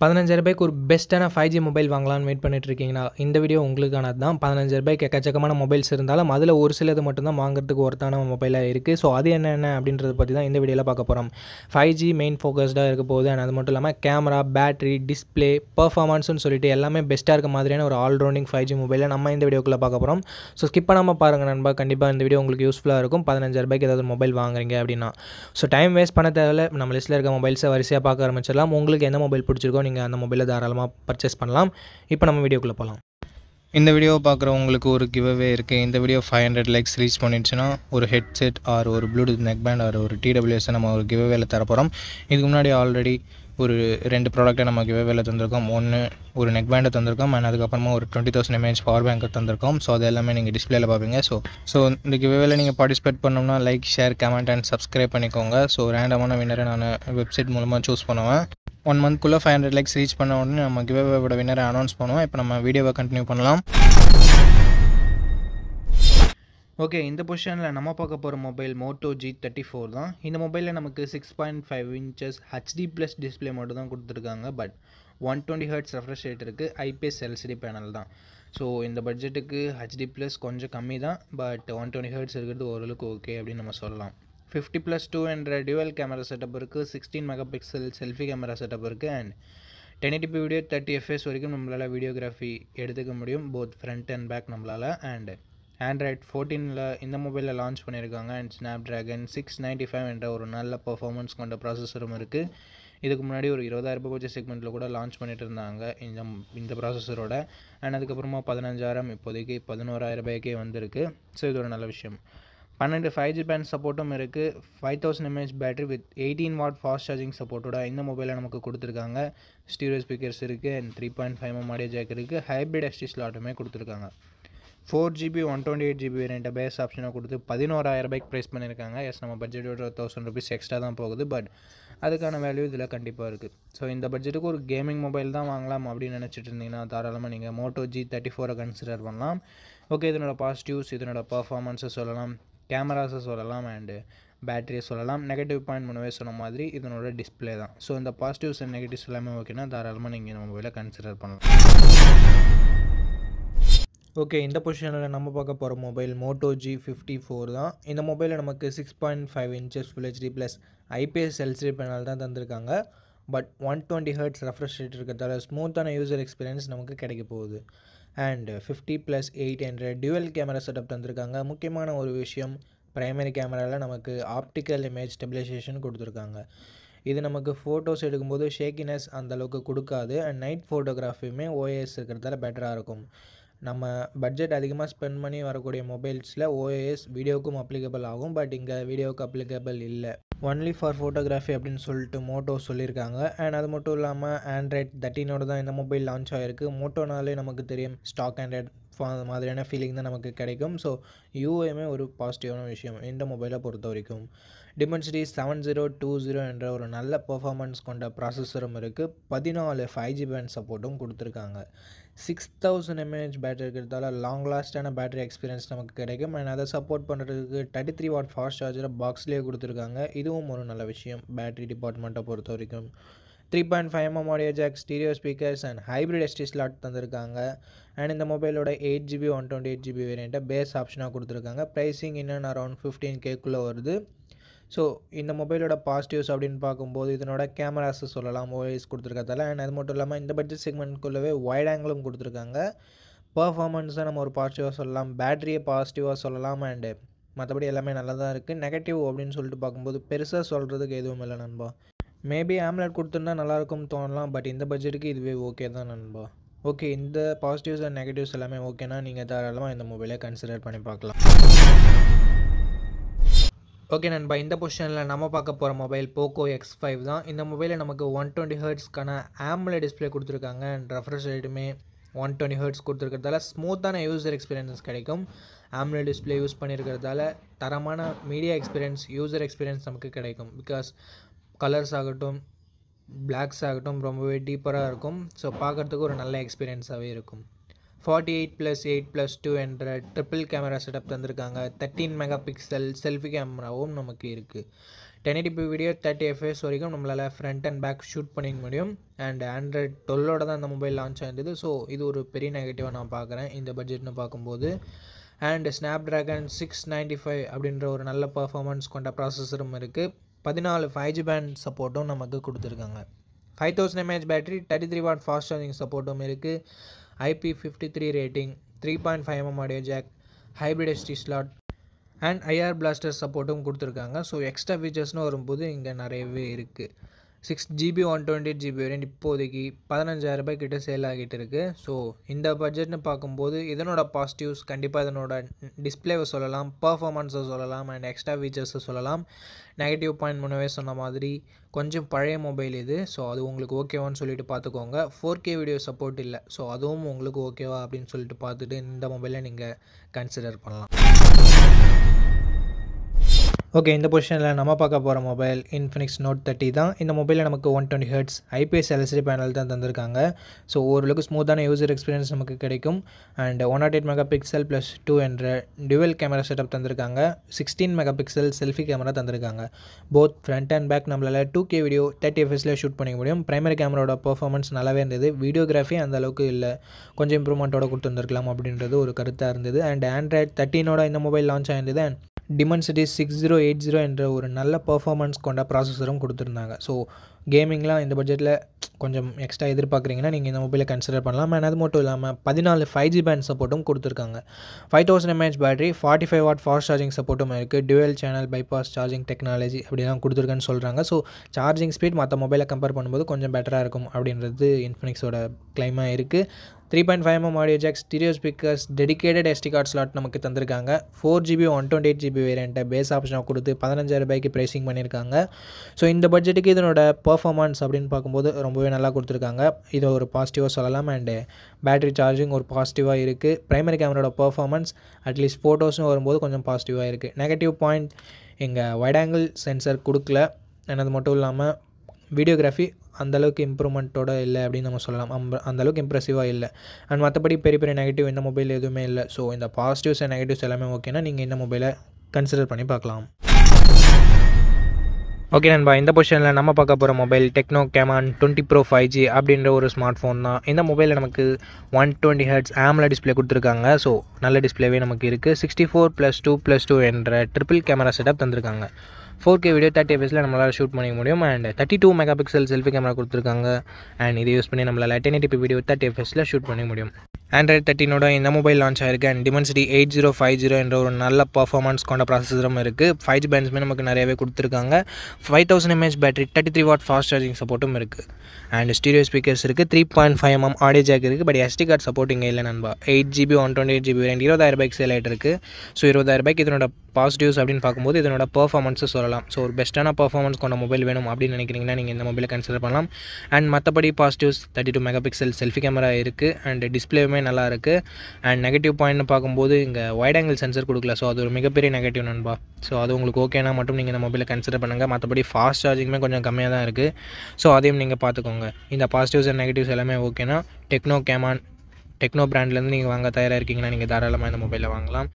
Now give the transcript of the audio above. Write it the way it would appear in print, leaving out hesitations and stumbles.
ரூ. 15,000க்கு ஒரு பெஸ்ட்டான 5G மொபைல் வாங்கலாம்னு வெயிட் பண்ணிட்டு இருக்கீங்கன்னா, இந்த வீடியோ உங்களுக்கானது தான். ரூ. 15,000க்கு எக்கச்சக்கமான மொபைல்ஸ் இருந்தாலும், அதில் ஒரு சிலது மட்டும் தான் வாங்குறதுக்கு ஒர்த்தான மொபைலா இருக்குது. ஸோ அது என்னென்ன அப்படின்றத பற்றி தான் இந்த வீடியோவில் பார்க்க போகிறோம். 5G மெயின் ஃபோக்கஸ்டாக இருக்க போகுது. அண்ட் அது மட்டும் இல்லாமல் கேமரா, பேட்டரி, டிஸ்பிளே, பெர்ஃபார்மன்ஸ்னு சொல்லிட்டு எல்லாமே பெஸ்ட்டாக இருக்க மாதிரியான ஒரு ஆல்ரவுண்டிங் 5G மொபைலை நம்ம இந்த வீடியோக்குள்ளே பார்க்க போகிறோம். ஸோ ஸ்கிப் பண்ணாமல் பாருங்கள் நண்பா. கண்டிப்பாக இந்த வீடியோ உங்களுக்கு யூஸ்ஃபுல்லாக இருக்கும். 15,000க்கு ஏதாவது மொபைல் வாங்குறீங்க அப்படின்னா. ஸோ டைம் வேஸ்ட் பண்ண தேவையில்ல. நம்ம லிஸ்ட்டில் இருக்க மொபைல்ஸை வரிசையாக பார்க்க ஆரம்பிச்சிடலாம். உங்களுக்கு எந்த மொபைல் பிடிச்சிருக்கோ நீங்கள் அந்த மொபைலை தாராளமாக பர்ச்சேஸ் பண்ணலாம். இப்போ நம்ம வீடியோக்குள்ளே போகலாம். இந்த வீடியோ பார்க்குறவங்களுக்கு ஒரு கிவ்அவே இருக்குது. இந்த வீடியோ 500 லைக்ஸ் ரீச் பண்ணிடுச்சுன்னா ஒரு ஹெட்செட் ஆர் ஒரு ப்ளூடூத் நெக் பேண்ட் ஆர் ஒரு TWS நம்ம ஒரு கிவ்அவேல தரப்போகிறோம். இதுக்கு முன்னாடி ஆல்ரெடி ஒரு 2 ப்ராடக்ட்டை நம்ம கிவ்அவேல தந்திருக்கோம். ஒன்று ஒரு நெக் பேண்டை தந்திருக்கோம் அண்ட் அதுக்கப்புறமா ஒரு 20,000 mAh பவர் பேங்கை தந்திருக்கோம். ஸோ அது எல்லாமே நீங்கள் டிஸ்பிளேல பார்ப்பீங்க. ஸோ இந்த கிவ்அவேல நீங்கள் பார்ட்டிசிபேட் பண்ணணும்னா like, share, comment and subscribe பண்ணிக்கோங்க. ஸோ ரேண்டமான வின்னரை நான் வெப்சைட் மூலமாக சூஸ் பண்ணுவேன். 1 மந்த்க்குள்ளே 500 லைக்ஸ் ரீச் பண்ண உடனே நம்ம கிவ்அவேவோட வின்னரை அனௌன்ஸ் பண்ணுவோம். இப்போ நம்ம வீடியோவை கண்டினியூ பண்ணலாம். ஓகே, இந்த பொசிஷனில் நம்ம பார்க்க போகிற மொபைல் Moto G34 தான். இந்த மொபைலில் நமக்கு 6.5 inches HD+ டிஸ்பிளே மட்டும் தான் கொடுத்துருக்காங்க. பட் 120 Hz ரெஃப்ரெஷ் ரேட் இருக்குது. IPS LCD பேனல் தான். ஸோ இந்த பட்ஜெட்டுக்கு HD+ கொஞ்சம் கம்மி தான். பட் 120 Hz இருக்கிறது ஓரளவுக்கு ஓகே அப்படின்னு நம்ம சொல்லலாம். 50+2 என்ற டியூவல் கேமரா செட்டப் இருக்குது. 16 மெகாபிக்சல் செல்ஃபி கேமரா செட்டப் இருக்குது. அண்ட் 1080p வீடியோ 30 fps வரைக்கும் நம்மளால் வீடியோகிராஃபி எடுத்துக்க முடியும். போத் ஃப்ரண்ட் அண்ட் பேக் நம்மளால். அண்ட் Android 14ல் இந்த மொபைலில் லான்ச் பண்ணியிருக்காங்க. அண்ட் Snapdragon 695 என்ற ஒரு நல்ல பர்ஃபார்மன்ஸ் கொண்ட ப்ராசஸரும் இருக்குது. இதுக்கு முன்னாடி ஒரு 20,000 பட்ஜெட் செக்மெண்ட்டில் கூட லான்ச் பண்ணிட்டு இருந்தாங்க இந்த ப்ராசஸரோட. அண்ட் அதுக்கப்புறமா 15,000 இப்போதைக்கு 11,000 வந்திருக்கு. ஸோ இது ஒரு நல்ல விஷயம். 12 5G பேண்ட் சப்போர்ட்டும் இருக்குது. 5000 mAh battery with 18 watt fast charging சப்போர்ட்டோட இந்த மொபைலை நமக்கு கொடுத்துருக்காங்க. ஸ்டீரியோ ஸ்பீக்கர்ஸ் இருக்குது அண்ட் 3.5 mm ஆடியோ ஜாக் இருக்குது. ஹைப்ரிட் SD ஸ்லாட்டுமே கொடுத்துருக்காங்க. 4GB 128GB வேரியண்ட்டை பேஸ் ஆப்ஷனாக கொடுத்து 11,000 ப்ரைஸ் பண்ணியிருக்காங்க. எஸ், நம்ம பட்ஜெட்டோட 1,000 rupees எக்ஸ்ட்ரா தான் போகுது. பட் அதுக்கான வேல்யூ இதில் கண்டிப்பாக இருக்குது. ஸோ இந்த பட்ஜெட்டுக்கு ஒரு கேமிங் மொபைல் தான் வாங்கலாம் அப்படின்னு நினச்சிட்டு இருந்தீங்கன்னா தாராளமாக நீங்கள் Moto G34 கன்சிடர் பண்ணலாம். ஓகே, இதனோட பாசிட்டிவ்ஸ், இதனோட பர்ஃபார்மன்ஸை சொல்லலாம், கேமராஸை சொல்லலாம் அண்டு பேட்டரியை சொல்லலாம். நெகட்டிவ் பாயிண்ட் முன்னவே சொன்ன மாதிரி இதனோட டிஸ்பிளே தான். ஸோ இந்த பாசிட்டிவ்ஸ் அண்ட் நெகட்டிவ்ஸ் எல்லாமே ஓகேனா தாராளமாக நீங்கள் இந்த மொபைலை கன்சிடர் பண்ணலாம். ஓகே, இந்த பொசிஷனில் நம்ம பார்க்க போகிற மொபைல் Moto G54 தான். இந்த மொபைலில் நமக்கு 6.5 inches Full HD+ IPS LCD panel தான் தந்திருக்காங்க. பட் 120 Hz ரெஃப்ரெஷ் ரேட் இருக்கிறதால ஸ்மூத்தான யூசர் எக்ஸ்பீரியன்ஸ் நமக்கு கிடைக்க போகுது. அண்ட் 50+8 என்ற டியூவல் கேமரா செட்டப் தந்திருக்காங்க. முக்கியமான ஒரு விஷயம், ப்ரைமரி கேமராவில் நமக்கு ஆப்டிக்கல் இமேஜ் ஸ்டெபிலைசேஷன் கொடுத்துருக்காங்க. இது நமக்கு ஃபோட்டோஸ் எடுக்கும்போது ஷேக்கினஸ் அந்தளவுக்கு கொடுக்காது. அண்ட் நைட் ஃபோட்டோகிராஃபியுமே OIS இருக்கிறதால பெட்டராக இருக்கும். நம்ம பட்ஜெட் அதிகமாக ஸ்பெண்ட் பண்ணி வரக்கூடிய மொபைல்ஸில் OIS வீடியோவுக்கும் அப்ளிகபிள் ஆகும். பட் இங்கே வீடியோவுக்கு அப்ளிகபிள் இல்லை. ஒன்லி ஃபார் ஃபோட்டோகிராஃபி அப்படின்னு சொல்லிட்டு மோட்டோ சொல்லியிருக்காங்க. அண்ட் அது மட்டும் இல்லாமல் Android 13 தான் இந்த மொபைல் லான்ச் ஆகிருக்கு. மோட்டோனாலே நமக்கு தெரியும், ஸ்டாக் Android மாதிரியான ஃபீலிங் தான் நமக்கு கிடைக்கும். ஸோ யூஐமே ஒரு பாசிட்டிவான விஷயம் இந்த மொபைலை பொறுத்த வரைக்கும். Dimensity 7020 என்ற ஒரு நல்ல பர்ஃபார்மன்ஸ் கொண்ட ப்ராசஸரும் இருக்குது. 14 5G பேண்ட் சப்போர்ட்டும் கொடுத்துருக்காங்க. 6000 mAh பேட்டரி இருக்கிறதால லாங் லாஸ்டான பேட்டரி எக்ஸ்பீரியன்ஸ் நமக்கு கிடைக்கும். அண்ட் அதை சப்போர்ட் பண்ணுறதுக்கு 33 வாட் ஃபாஸ்ட் சார்ஜரை பாக்ஸ்லேயே கொடுத்துருக்காங்க. இதுவும் ஒரு நல்ல விஷயம் பேட்டரி டிபார்ட்மெண்ட்டை பொறுத்த வரைக்கும். 3.5 mm audio jack, stereo speakers and hybrid SD slot தந்திருக்காங்க. அண்ட் இந்த மொபைலோட 8GB 128GB வேரியண்ட்டை பேஸ் ஆப்ஷனாக கொடுத்துருக்காங்க. ப்ரைஸிங் இன்னும் அரௌண்ட் 15Kக்குள்ளே வருது. ஸோ இந்த மொபைலோட பாசிட்டிவ்ஸ் அப்படின்னு பார்க்கும்போது இதனோட கேமராஸை சொல்லலாம், OIS கொடுத்துருக்கதால. அண்ட் அது மட்டும் இல்லாமல் இந்த பட்ஜெட் செக்மெண்ட்குள்ளவே வைட் ஆங்கிளும் கொடுத்துருக்காங்க. பர்ஃபார்மன்ஸை நம்ம ஒரு பாசிட்டிவாக சொல்லலாம், பேட்டரியை பாசிட்டிவாக சொல்லலாம். அண்டு மற்றபடி எல்லாமே நல்லா தான் இருக்குது. நெகட்டிவ் அப்படின்னு சொல்லிட்டு பார்க்கும்போது பெருசாக சொல்கிறதுக்கு எதுவும் இல்லை நண்பா. மேபி AMOLED கொடுத்துருந்தா நல்லாயிருக்கும்னு தோணலாம். பட் இந்த பட்ஜெட்டுக்கு இதுவே ஓகே தான் நண்பா. ஓகே, இந்த பாசிட்டிவ்ஸ் அண்ட் நெகட்டிவ்ஸ் எல்லாமே ஓகேனா நீங்கள் தாராளமாக இந்த மொபைலை கன்சிடர் பண்ணி பார்க்கலாம். ஓகே நண்பா, இந்த பொசிஷனில் நம்ம பார்க்க போகிற மொபைல் Poco X5 தான். இந்த மொபைலில் நமக்கு 120 Hzக்கான AMOLED டிஸ்பிளே கொடுத்துருக்காங்க. அண்ட் ரெஃப்ரெஷ் ரேட்டுமே 120 Hz கொடுத்துருக்கிறதால ஸ்மூத்தான யூசர் எக்ஸ்பீரியன்ஸ் கிடைக்கும். AMOLED டிஸ்பிளே யூஸ் பண்ணியிருக்கிறதால தரமான மீடியா எக்ஸ்பீரியன்ஸ், யூசர் எக்ஸ்பீரியன்ஸ் நமக்கு கிடைக்கும். பிகாஸ் கலர்ஸ் ஆகட்டும், பிளாக்ஸ் ஆகட்டும் ரொம்பவே டீப்பராக இருக்கும். ஸோ பார்க்குறதுக்கு ஒரு நல்ல எக்ஸ்பீரியன்ஸாகவே இருக்கும். 48+8+2 என்ற ட்ரிபிள் கேமரா செட்டப் தந்திருக்காங்க. 13 மெகாபிக்சல் செல்ஃபி கேமராவும் நமக்கு இருக்குது. 1080p வீடியோ 30 fps வரைக்கும் நம்மளால் ஃப்ரண்ட் அண்ட் பேக் ஷூட் பண்ணிக்க முடியும். அண்ட் ஆண்ட்ராய்ட் 12ஓட தான் இந்த மொபைல் லான்ச் ஆயிருந்தது. ஸோ இது ஒரு பெரிய நெகட்டிவாக நான் பார்க்குறேன் இந்த பட்ஜெட்னு பார்க்கும்போது. அண்ட் ஸ்னாப்ட்ராகன் 695 அப்படின்ற ஒரு நல்ல பர்ஃபார்மன்ஸ் கொண்ட ப்ராசஸரும் இருக்குது. 14 5G பேண்ட் சப்போர்ட்டும் நமக்கு கொடுத்துருக்காங்க. 5000 mAh battery, 33 watt fast charging சப்போர்ட்டும் இருக்குது. IP53 rating, 3.5mm audio jack, hybrid SD slot and IR blaster சப்போர்ட்டும் கொடுத்துருக்காங்க. ஸோ எக்ஸ்ட்ரா ஃபீச்சர்ஸ்னு வரும்போது இங்கே நிறையவே இருக்குது. 6GB 128GB வேரியன்ட் இப்போதைக்கு 15,000 ரூபாய் கிட்ட சேல் ஆகிட்டு இருக்குது. ஸோ இந்த பட்ஜெட்னு பார்க்கும்போது இதனோட பாசிட்டிவ்ஸ் கண்டிப்பாக இதனோட டிஸ்பிளேவை சொல்லலாம், பர்ஃபார்மன்ஸை சொல்லலாம், அண்ட் எக்ஸ்ட்ரா ஃபீச்சர்ஸை சொல்லலாம். நெகட்டிவ் பாயிண்ட் முன்னவே சொன்ன மாதிரி கொஞ்சம் பழைய மொபைல் இது. ஸோ அது உங்களுக்கு ஓகேவான்னு சொல்லிட்டு பார்த்துக்கோங்க. 4K வீடியோ சப்போர்ட் இல்லை. ஸோ அதுவும் உங்களுக்கு ஓகேவா அப்படின்னு சொல்லிட்டு பார்த்துட்டு இந்த மொபைலை நீங்கள் கன்சிடர் பண்ணலாம். ஓகே, இந்த பொசிஷனில் நம்ம பார்க்க போகிற மொபைல் இன்ஃபினிக்ஸ் நோட் 30 தான். இந்த மொபைலில் நமக்கு 120Hz IPS LCD பேனல் தான் தந்திருக்காங்க. ஸோ ஓரளவுக்கு ஸ்மூத்தான யூசர் எக்ஸ்பீரியன்ஸ் நமக்கு கிடைக்கும். அண்ட் 108 மெகாபிக்சல் + 2 என்ற டுவல் கேமரா செட்டப் தந்திருக்காங்க. 16 மெகாபிக்சல் செல்ஃபி கேமரா தந்திருக்காங்க. போத் ஃப்ரண்ட் அண்ட் பேக் நம்மளால் 2K வீடியோ 30 fps ஷூட் பண்ணிக்க முடியும். பிரைமரி கேமராவோட பர்ஃபார்மன்ஸ் நல்லாவே இருந்தது. வீடியோகிராஃபி அந்த அளவுக்கு இல்லை, கொஞ்சம் இம்ப்ரூவ்மெண்ட்டோட கொடுத்துருந்துருக்கலாம் அப்படின்றது ஒரு கருத்தாக இருந்தது. அண்ட் ஆண்ட்ராய்ட் 13ஓட இந்த மொபைல் லான்ச் ஆயிருந்தது. அண்ட் Dimensity 6080 என்ற ஒரு நல்ல பர்ஃபார்மன்ஸ் கொண்ட ப்ராசஸரும் கொடுத்துருந்தாங்க. ஸோ கேமிங்லாம் இந்த பட்ஜெட்டில் கொஞ்சம் எக்ஸ்ட்ரா எதிர்பார்க்குறீங்கன்னா நீங்கள் இந்த மொபைலை கன்சிடர் பண்ணலாம். அண்ட் அது மட்டும் இல்லாமல் 14 5G பேண்ட் சப்போர்ட்டும் கொடுத்துருக்காங்க. 5000 mAh battery, 45 what fast charging சப்போர்ட்டும் இருக்குது. Twelve channel bypass charging technology அப்படிலாம் கொடுத்துருக்குன்னு சொல்கிறாங்க. ஸோ சார்ஜிங் ஸ்பீட் மற்ற மொபைலை கம்பேர் பண்ணும்போது கொஞ்சம் பெட்டராக இருக்கும் அப்படின்றது இன்ஃபினிக்ஸோட கிளைமாக இருக்குது. 3.5mm audio jack, stereo speakers, dedicated SD card slot நமக்கு தந்திருக்காங்க. 4GB 128GB வேரியண்ட்டை பேஸ் ஆப்ஷனாக கொடுத்து 15,000 ரூபாய்க்கு ப்ரைஸிங் பண்ணியிருக்காங்க. ஸோ இந்த பட்ஜெட்டுக்கு இதனோட பர்ஃபார்மன்ஸ் அப்படின்னு பார்க்கும்போது ரொம்பவே நல்லா கொடுத்துருக்காங்க. இதை ஒரு பாசிட்டிவாக சொல்லலாம். அண்டு பேட்டரி சார்ஜிங் ஒரு பாசிட்டிவாக இருக்குது. பிரைமரி கேமராவோட பர்ஃபார்மன்ஸ் அட்லீஸ்ட் ஃபோட்டோஸ்னு வரும்போது கொஞ்சம் பாசிட்டிவாக இருக்குது. நெகட்டிவ் பாயிண்ட் இங்கே வைட் ஆங்கிள் சென்சர் கொடுக்கல. அது மட்டும் இல்லாமல் வீடியோகிராஃபி அந்தளவுக்கு இம்ப்ரூவ்மெண்ட்டோட இல்லை அப்படின்னு நம்ம சொல்லலாம். அந்தளவுக்கு இம்ப்ரெசிவாக இல்லை. அண்ட் மற்றபடி பெரிய பெரிய நெகட்டிவ் இந்த மொபைல் எதுவுமே இல்லை. ஸோ இந்த பாசிட்டிவ்ஸ் அண்ட் நெகட்டிவ்ஸ் எல்லாமே ஓகேனா நீங்கள் இந்த மொபைலை கன்சிடர் பண்ணி பார்க்கலாம். ஓகே நண்பா, இந்த பொசிஷனில் நம்ம பார்க்க போகிற mobile techno Camon 20 Pro 5G அப்படின்ற ஒரு ஸ்மார்ட் ஃபோன் தான். இந்த மொபைலில் நமக்கு 120Hz AMOLED டிஸ்பிளே கொடுத்துருக்காங்க. ஸோ நல்ல டிஸ்பிளேவே நமக்கு இருக்குது. 64+2+2 என்ற ட்ரிபிள் கேமரா செட்டப் தந்திருக்காங்க. 4K வீடியோ 30 fps நம்மளால் ஷூட் பண்ணிக்க முடியும். அண்ட் 32 மெகாபிக்சல் செல்ஃபி கேமரா கொடுத்துருக்காங்க. அண்ட் இதை யூஸ் பண்ணி நம்மளால் 1080p வீடியோ 30 fps ஷூட் பண்ணிக்க முடியும். ஆண்ட்ராய்ட் 13ஓட இந்த மொபைல் லான்ச் ஆயிருக்கு. அண்ட் Dimensity 8050 என்ற ஒரு நல்ல பர்ஃபார்மன்ஸ் கொண்ட ப்ராசஸரும் இருக்குது. 5G பேண்ட்ஸுமே நமக்கு நிறையவே கொடுத்துருக்காங்க. 5000 mAh battery, 33 watt fast charging சப்போர்ட்டும் இருக்குது. அண்ட் ஸ்டீரியோ ஸ்பீக்கர்ஸ் இருக்குது. 3.5mm ஆடியோ ஜாக் இருக்குது. பட் SD கார்டு சப்போர்ட் இங்கே இல்லை நண்பா. 8GB 128GB வேரியன்ட் 20,000 ரூபாய்க்கு சேல் ஆகிட்டு இருக்குது. ஸோ 20,000 ரூபாய்க்கு இதனோட பாசிட்டிவ்ஸ் அப்படின்னு பார்க்கும்போது இதனோட பர்ஃபார்மன்ஸை சொல்லலாம். ஸோ ஒரு பெஸ்ட்டான பர்ஃபார்மன்ஸ் கொண்ட மொபைல் வேணும் அப்படின்னு நினைக்கிறீங்கன்னா நீங்கள் இந்த மொபைலை கன்சிடர் பண்ணலாம். அண்ட் மற்றபடி பாசிட்டிவ்ஸ் 32 மெகாபிக்சல் செல்ஃபி கேமரா இருக்குது. அண்ட் டிஸ்பிளேவுமே நல்லா இருக்குது. அண்ட் நெகட்டிவ் பாயிண்ட்னு பார்க்கும்போது இங்கே வைட் ஆங்கிள் சென்சர் கொடுக்கல. ஸோ அது ஒரு மிகப்பெரிய நெகட்டிவ் நண்பா. ஸோ அது உங்களுக்கு ஓகேனா மட்டும் நீங்கள் இந்த மொபைலை கன்சிடர் பண்ணுங்கள். மற்றபடி ஃபாஸ்ட் சார்ஜிங்குமே கொஞ்சம் கம்மியாக தான் இருக்குது. ஸோ அதையும் நீங்கள் பார்த்துக்கோங்க. இந்த பாசிட்டிவ்ஸ் அண்ட் நெகட்டிவ்ஸ் எல்லாமே ஓகேனா டெக்னோ கேமான் டெக்னோ பிராண்ட்லேருந்து நீங்கள் வாங்க தயாராக இருக்கீங்கன்னா நீங்கள் தாராளமாக இந்த மொபைலை வாங்கலாம்.